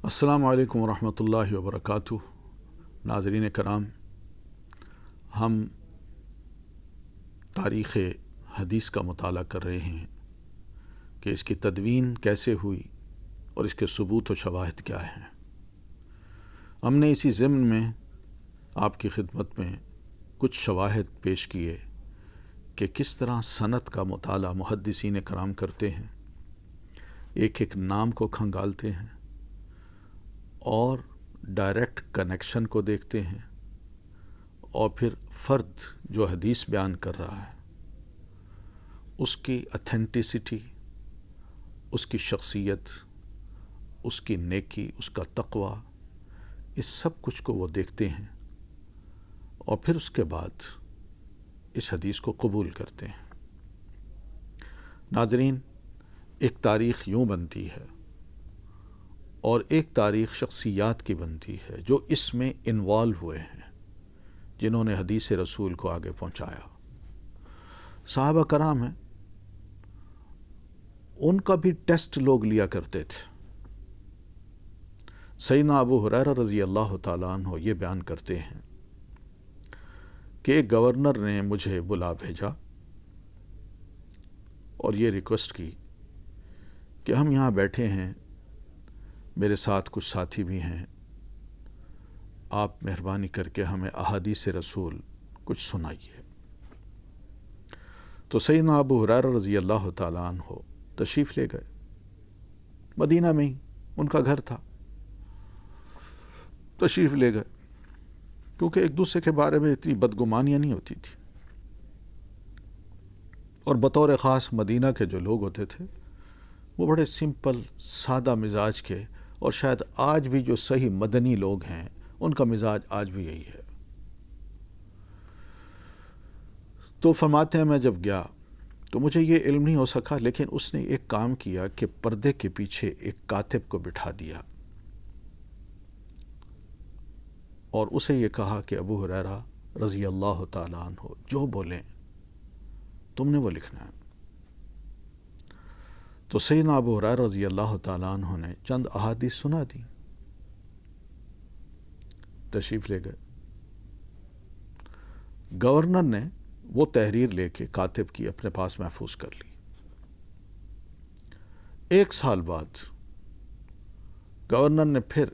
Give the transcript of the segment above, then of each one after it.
السلام علیکم ورحمۃ اللہ وبرکاتہ۔ ناظرین کرام، ہم تاریخ حدیث کا مطالعہ کر رہے ہیں کہ اس کی تدوین کیسے ہوئی اور اس کے ثبوت و شواہد کیا ہیں۔ ہم نے اسی ضمن میں آپ کی خدمت میں کچھ شواہد پیش کیے کہ کس طرح سند کا مطالعہ محدثین کرام کرتے ہیں، ایک ایک نام کو کھنگالتے ہیں اور ڈائریکٹ کنیکشن کو دیکھتے ہیں، اور پھر فرد جو حدیث بیان کر رہا ہے اس کی اتھینٹسٹی، اس کی شخصیت، اس کی نیکی، اس کا تقوی، اس سب کچھ کو وہ دیکھتے ہیں اور پھر اس کے بعد اس حدیث کو قبول کرتے ہیں۔ ناظرین، ایک تاریخ یوں بنتی ہے اور ایک تاریخ شخصیات کی بنتی ہے جو اس میں انوالو ہوئے ہیں، جنہوں نے حدیث رسول کو آگے پہنچایا۔ صحابہ کرام ہیں، ان کا بھی ٹیسٹ لوگ لیا کرتے تھے۔ سیدنا ابو ہریرہ رضی اللہ تعالیٰ عنہ یہ بیان کرتے ہیں کہ ایک گورنر نے مجھے بلا بھیجا اور یہ ریکویسٹ کی کہ ہم یہاں بیٹھے ہیں، میرے ساتھ کچھ ساتھی بھی ہیں، آپ مہربانی کر کے ہمیں احادیث رسول کچھ سنائیے۔ تو سیدنا ابو ہریرہ رضی اللہ تعالیٰ عنہ تشریف لے گئے، مدینہ میں ہی ان کا گھر تھا، تشریف لے گئے، کیونکہ ایک دوسرے کے بارے میں اتنی بدگمانیاں نہیں ہوتی تھی، اور بطور خاص مدینہ کے جو لوگ ہوتے تھے وہ بڑے سمپل سادہ مزاج کے، اور شاید آج بھی جو صحیح مدنی لوگ ہیں ان کا مزاج آج بھی یہی ہے۔ تو فرماتے ہیں میں جب گیا تو مجھے یہ علم نہیں ہو سکا، لیکن اس نے ایک کام کیا کہ پردے کے پیچھے ایک کاتب کو بٹھا دیا اور اسے یہ کہا کہ ابو ہریرہ رضی اللہ تعالیٰ عنہ جو بولیں تم نے وہ لکھنا ہے۔ تو سیدنا ابو ہریرہ رضی اللہ تعالیٰ عنہ نے چند احادیث سنا دی، تشریف لے گئے۔ گورنر نے وہ تحریر لے کے کاتب کی اپنے پاس محفوظ کر لی۔ ایک سال بعد گورنر نے پھر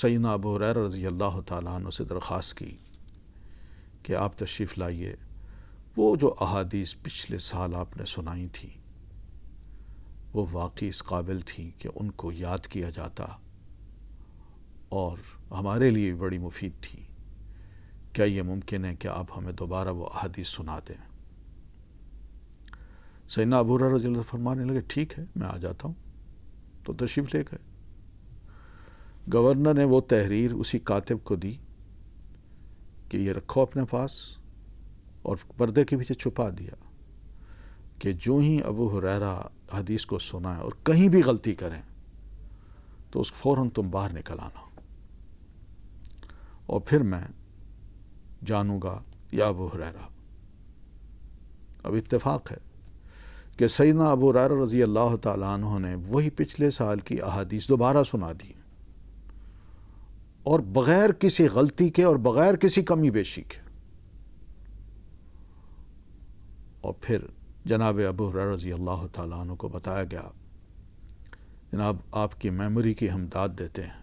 سیدنا ابو ہریرہ رضی اللہ تعالیٰ عنہ سے درخواست کی کہ آپ تشریف لائیے، وہ جو احادیث پچھلے سال آپ نے سنائی تھی وہ واقعی اس قابل تھی کہ ان کو یاد کیا جاتا اور ہمارے لیے بڑی مفید تھی، کیا یہ ممکن ہے کہ آپ ہمیں دوبارہ وہ احادیث سنا دیں؟ سیدنا ابو ہریرہ رضی اللہ فرمانے لگے ٹھیک ہے، میں آ جاتا ہوں۔ تو تشریف لے گئے۔ گورنر نے وہ تحریر اسی کاتب کو دی کہ یہ رکھو اپنے پاس، اور پردے کے پیچھے چھپا دیا کہ جو ہی ابو ہریرہ حدیث کو سنائیں اور کہیں بھی غلطی کریں تو اس فوراً تم باہر نکل آنا، اور پھر میں جانوں گا یا ابو ہریرہ۔ اب اتفاق ہے کہ سیدنا ابو ہریرہ رضی اللہ تعالیٰ عنہ نے وہی پچھلے سال کی احادیث دوبارہ سنا دی، اور بغیر کسی غلطی کے اور بغیر کسی کمی بیشی کے۔ اور پھر جناب ابو ہریرہ رضی اللہ تعالیٰ عنہ کو بتایا گیا، جناب آپ کی میموری کی ہم داد دیتے ہیں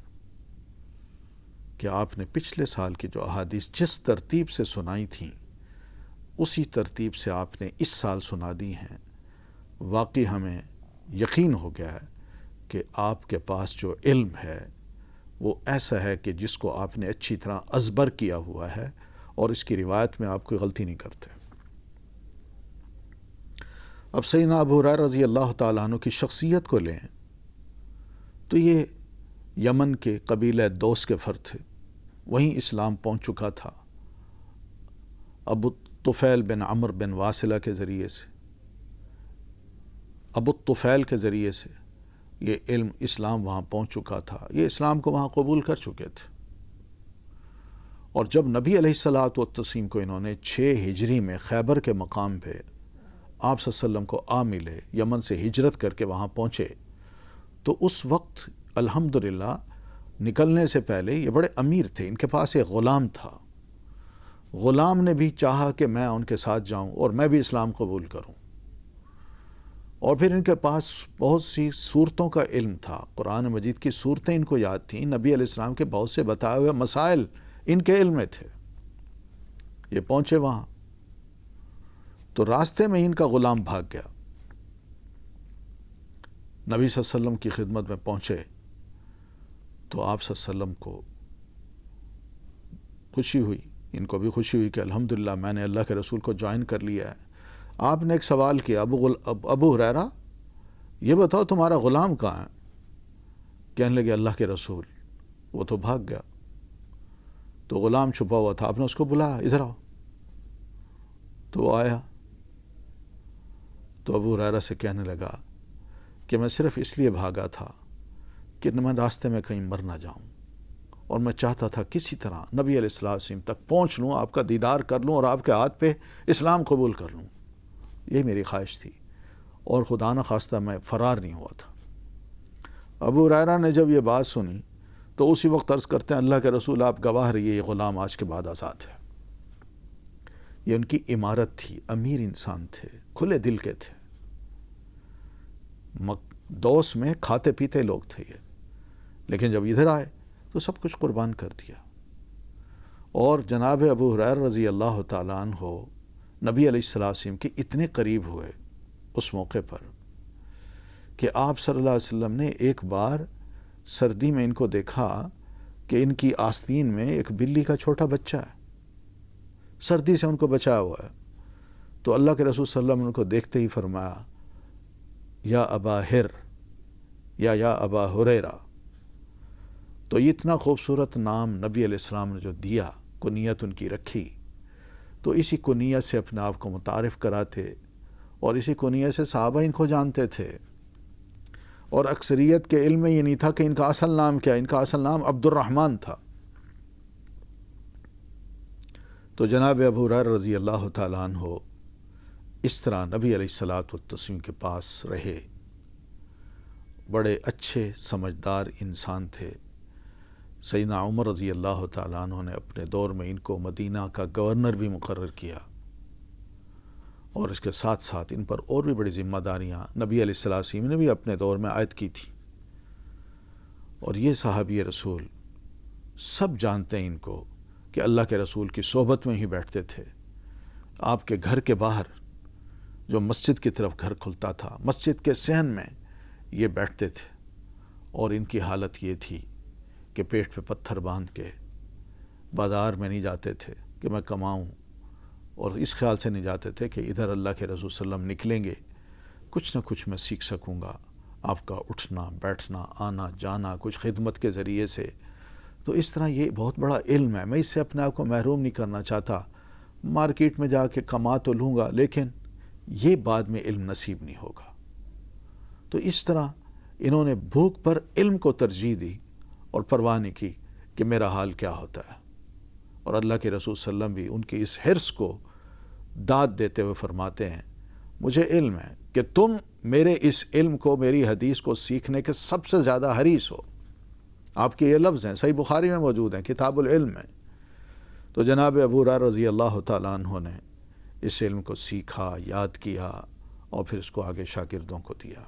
کہ آپ نے پچھلے سال کی جو احادیث جس ترتیب سے سنائی تھیں اسی ترتیب سے آپ نے اس سال سنا دی ہیں۔ واقعی ہمیں یقین ہو گیا ہے کہ آپ کے پاس جو علم ہے وہ ایسا ہے کہ جس کو آپ نے اچھی طرح ازبر کیا ہوا ہے، اور اس کی روایت میں آپ کوئی غلطی نہیں کرتے۔ اب سیدنا ابو ہریرہ رضی اللہ تعالیٰ عنہ کی شخصیت کو لیں تو یہ یمن کے قبیلہ دوس کے فرد تھے، وہیں اسلام پہنچ چکا تھا۔ ابو طفیل بن عمرو بن واصلہ کے ذریعے سے، ابو طفیل کے ذریعے سے یہ علم اسلام وہاں پہنچ چکا تھا، یہ اسلام کو وہاں قبول کر چکے تھے۔ اور جب نبی علیہ الصلاۃ والتسلیم کو انہوں نے 6 ہجری میں خیبر کے مقام پہ آپ صلی اللہ علیہ وسلم کو آ ملے، یمن سے ہجرت کر کے وہاں پہنچے، تو اس وقت الحمدللہ نکلنے سے پہلے یہ بڑے امیر تھے، ان کے پاس ایک غلام تھا، غلام نے بھی چاہا کہ میں ان کے ساتھ جاؤں اور میں بھی اسلام قبول کروں، اور پھر ان کے پاس بہت سی صورتوں کا علم تھا، قرآن مجید کی صورتیں ان کو یاد تھیں، نبی علیہ السلام کے بہت سے بتائے ہوئے مسائل ان کے علم میں تھے۔ یہ پہنچے وہاں تو راستے میں ان کا غلام بھاگ گیا، نبی صلی اللہ علیہ وسلم کی خدمت میں پہنچے تو آپ صلی اللہ علیہ وسلم کو خوشی ہوئی، ان کو بھی خوشی ہوئی کہ الحمدللہ میں نے اللہ کے رسول کو جوائن کر لیا ہے۔ آپ نے ایک سوال کیا، ابو ہریرہ یہ بتاؤ تمہارا غلام کہاں ہے؟ کہنے لگے اللہ کے رسول وہ تو بھاگ گیا۔ تو غلام چھپا ہوا تھا، آپ نے اس کو بلایا، ادھر آؤ، تو وہ آیا، تو ابو ہریرہ سے کہنے لگا کہ میں صرف اس لیے بھاگا تھا کہ میں راستے میں کہیں مر نہ جاؤں، اور میں چاہتا تھا کسی طرح نبی علیہ السلام تک پہنچ لوں، آپ کا دیدار کر لوں اور آپ کے ہاتھ پہ اسلام قبول کر لوں، یہی میری خواہش تھی، اور خدا نہ خواستہ میں فرار نہیں ہوا تھا۔ ابو ہریرہ نے جب یہ بات سنی تو اسی وقت عرض کرتے ہیں اللہ کے رسول آپ گواہ رہیے یہ غلام آج کے بعد آزاد ہے۔ یہ ان کی عمارت تھی، امیر انسان تھے، کھلے دل کے تھے، دوس میں کھاتے پیتے لوگ تھے یہ، لیکن جب ادھر آئے تو سب کچھ قربان کر دیا۔ اور جناب ابو ہریرہ رضی اللہ تعالیٰ عنہ نبی علیہ السلام کے اتنے قریب ہوئے اس موقع پر کہ آپ صلی اللہ علیہ وسلم نے ایک بار سردی میں ان کو دیکھا کہ ان کی آستین میں ایک بلی کا چھوٹا بچہ ہے، سردی سے ان کو بچایا ہوا ہے، تو اللہ کے رسول صلی اللہ علیہ وسلم نے ان کو دیکھتے ہی فرمایا یا ابا ہر یا ابا ہریرہ۔ تو یہ اتنا خوبصورت نام نبی علیہ السلام نے جو دیا، کنیت ان کی رکھی، تو اسی کنیت سے اپنے آپ کو متعارف کراتے، اور اسی کنیت سے صحابہ ان کو جانتے تھے، اور اکثریت کے علم میں یہ نہیں تھا کہ ان کا اصل نام کیا ہے، ان کا اصل نام عبد الرحمن تھا۔ تو جناب ابو ہریرہ رضی اللہ تعالیٰ عنہ اس طرح نبی علیہ الصلاۃ والتسلیم کے پاس رہے، بڑے اچھے سمجھدار انسان تھے۔ سیدنا عمر رضی اللہ تعالیٰ عنہ نے اپنے دور میں ان کو مدینہ کا گورنر بھی مقرر کیا، اور اس کے ساتھ ساتھ ان پر اور بھی بڑی ذمہ داریاں نبی علیہ السلام نے بھی اپنے دور میں عائد کی تھی۔ اور یہ صحابی رسول سب جانتے ہیں ان کو کہ اللہ کے رسول کی صحبت میں ہی بیٹھتے تھے، آپ کے گھر کے باہر جو مسجد کی طرف گھر کھلتا تھا، مسجد کے صحن میں یہ بیٹھتے تھے، اور ان کی حالت یہ تھی کہ پیٹ پہ پتھر باندھ کے بازار میں نہیں جاتے تھے کہ میں کماؤں، اور اس خیال سے نہیں جاتے تھے کہ ادھر اللہ کے رسول صلی اللہ علیہ وسلم نکلیں گے کچھ نہ کچھ میں سیکھ سکوں گا، آپ کا اٹھنا بیٹھنا آنا جانا کچھ خدمت کے ذریعے سے۔ تو اس طرح یہ بہت بڑا علم ہے، میں اس سے اپنے آپ کو محروم نہیں کرنا چاہتا، مارکیٹ میں جا کے کما تو لوں گا لیکن یہ بعد میں علم نصیب نہیں ہوگا۔ تو اس طرح انہوں نے بھوک پر علم کو ترجیح دی اور پرواہ نہیں کی کہ میرا حال کیا ہوتا ہے، اور اللہ کے رسول صلی اللہ علیہ وسلم بھی ان کی اس حرص کو داد دیتے ہوئے فرماتے ہیں مجھے علم ہے کہ تم میرے اس علم کو، میری حدیث کو سیکھنے کے سب سے زیادہ حریص ہو۔ آپ کے یہ لفظ ہیں، صحیح بخاری میں موجود ہیں، کتاب العلم میں۔ تو جناب ابو ہریرہ رضی اللہ تعالیٰ عنہ نے اس علم کو سیکھا، یاد کیا، اور پھر اس کو آگے شاگردوں کو دیا۔